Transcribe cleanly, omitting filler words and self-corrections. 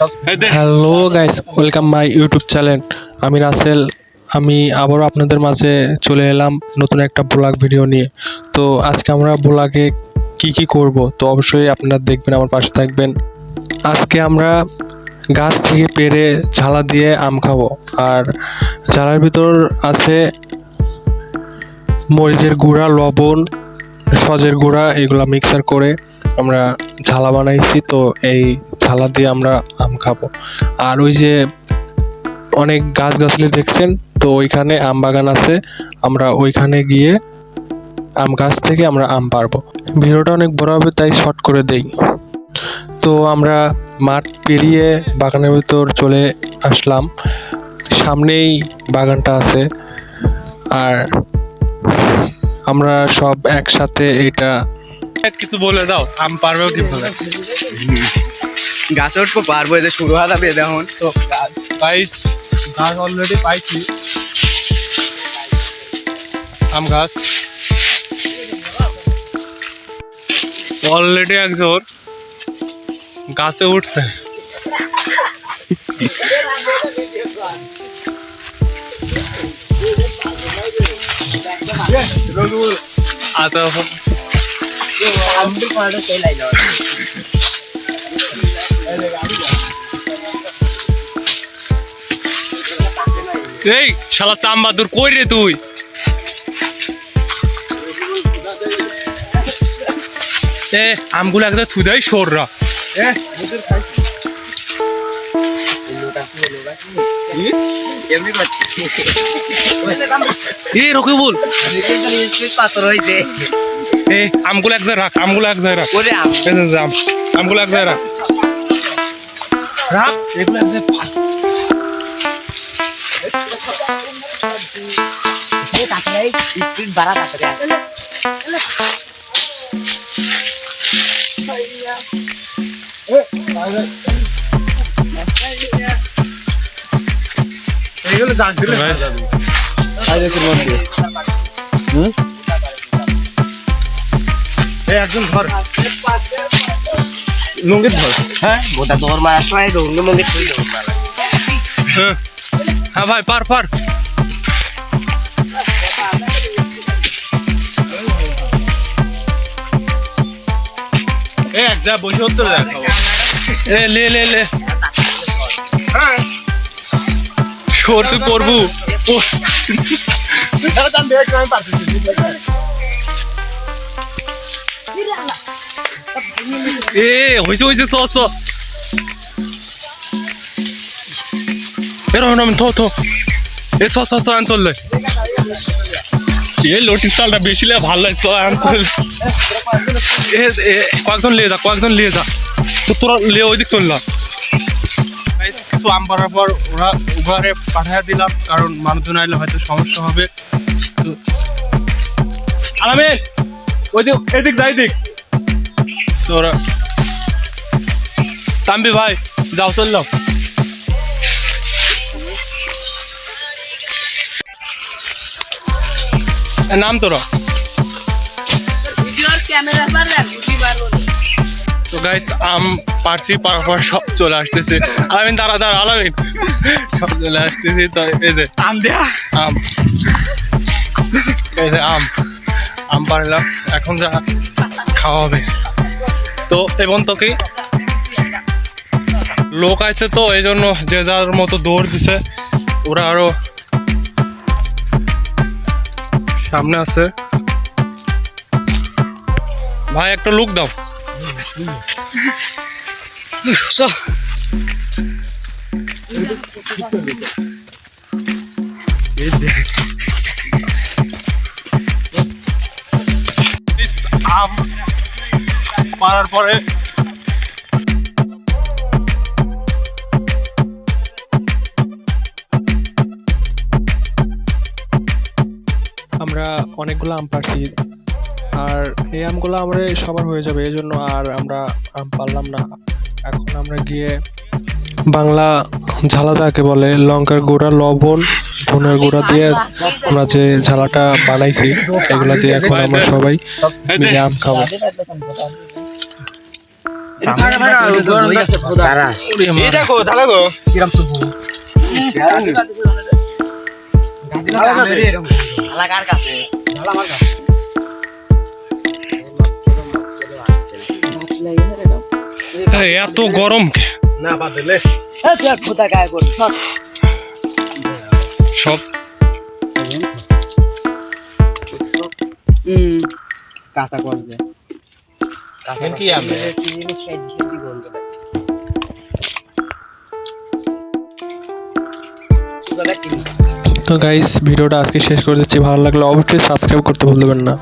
Hello guys, welcome my YouTube channel. আমি রাসেল। আমি আবারও আপনাদের মাঝে চলে এলাম নতুন একটা ব্লগ ভিডিও নিয়ে। তো আজকে আমরা ব্লগে কি করব তো অবশ্যই আপনারা দেখবেন, আমার পাশে থাকবেন। আজকে আমরা গাছ থেকে পেড়ে ঝালা দিয়ে আম খাবো। আর ঝালার ভিতর আছে মরিচের গুঁড়া, লবণ, সজের গুঁড়া, এগুলা মিক্সার করে আমরা ঝালা বানাইছি। তো এই ঝালা দিয়ে আমরা আম খাবো। আর ওই যে অনেক গাছগাছালি দেখছেন, তো ওইখানে আম বাগান আছে, আমরা ওইখানে গিয়ে আম গাছ থেকে আমরা আম পারবো। ভিডিওটা অনেক বড় হবে তাই শর্ট করে দেই। তো আমরা মাঠ পেরিয়ে বাগানের ভিতর চলে আসলাম। সামনেই বাগানটা আছে। আর আমরা সব একসাথে এটা কিছু বলে দাও, আম পারবে কি বলে? গাছে উঠবো পারবো, এদের শুরু হাত হবে দেখুন তো। গাইস, গাছ অলরেডি পাইছি, আম গাছ অলরেডি একজন গাছে উঠছে। আচ্ছা, এই শালা চাম্বাদুর কই রে তুই? এ আমগুলো একদম থুদাই সররা। এ রকি বল, পাথর হইছে। এ আমগুলো এক জায়গায় রাখ, আমগুলো এক জায়গায় রাখ, আমগুলো এক জায়গায় রাখ, রাখ এগুলো এক জায়গায়। এইগুলো জান দিলে একজন ধর, লুঙ্গি ধর। হ্যাঁ গোটা দৌড় মারার সময় লুঙ্গি মুঙ্গি খুলে দেবো। হ্যাঁ ভাই, পার পার। এক যা বসে হতো, এ লে লে লে সর, তুই করবু। এ হয়েছে হয়েছে, চ চ এরকম নাম থো থো। এ চ চ চ আনচল, এ লোটিস চালটা বেশি লে ভালো লাগে। চ আনচল, কয়েকজন লিয়ে যা, কয়েকজন লিয়ে যা। তো তোরা লে ওই দিক চললা। কিছু আম পাড়ার পর ওরা উবারে পাঠিয়ে দিলাম, কারণ মানুষজন আইলে হয়তো সমস্যা হবে। আলামিন ওই দিক, এদিক যাই দিক। তো ওরা তাম্বি ভাই যাও, চললাম। নাম তোরা তো গাইস, আম পারছি, পারার পর সব চলে আসতেছে। আলামিন দাঁড়া দাঁড়া, আলামিন সব চলে আসতেছি। তো এই যে আম দেয়া আম, এই যে আম আম পারলাম, এখন যা খাওয়া হবে। তো এবং তোকে লোক আছে, তো এই জন্য যে যার মতো দৌড় দিছে। ওরা আরো সামনে আছে। ভাই একটা লুক দাও। আম পারার পরে আমরা অনেকগুলো আম পারছি। আর এই আমগুলো আমরা সবার হয়ে যাবে, এই জন্য আর আমরা আম পারলাম না। এখন আমরা গিয়ে বাংলা ঝালা যাকে বলে, লঙ্কার গুঁড়া, লবণ, ধনের গুঁড়া দিয়ে আমরা যে ঝালাটা বানাইছি, এগুলা দিয়ে এখন আমরা সবাই মিলে আম খাবো। তারা ওরে মা। এই দেখো ধালা গো এলাকার কাছে এই এত গরম কে? না বাদ দিলে খোদা গায়ে কর সব কাঁচা করবে কি আমি তো গাইস ভিডিওটা আজকে শেষ করে দিচ্ছি, ভালো লাগলে অবশ্যই সাবস্ক্রাইব করতে ভুলবেন না।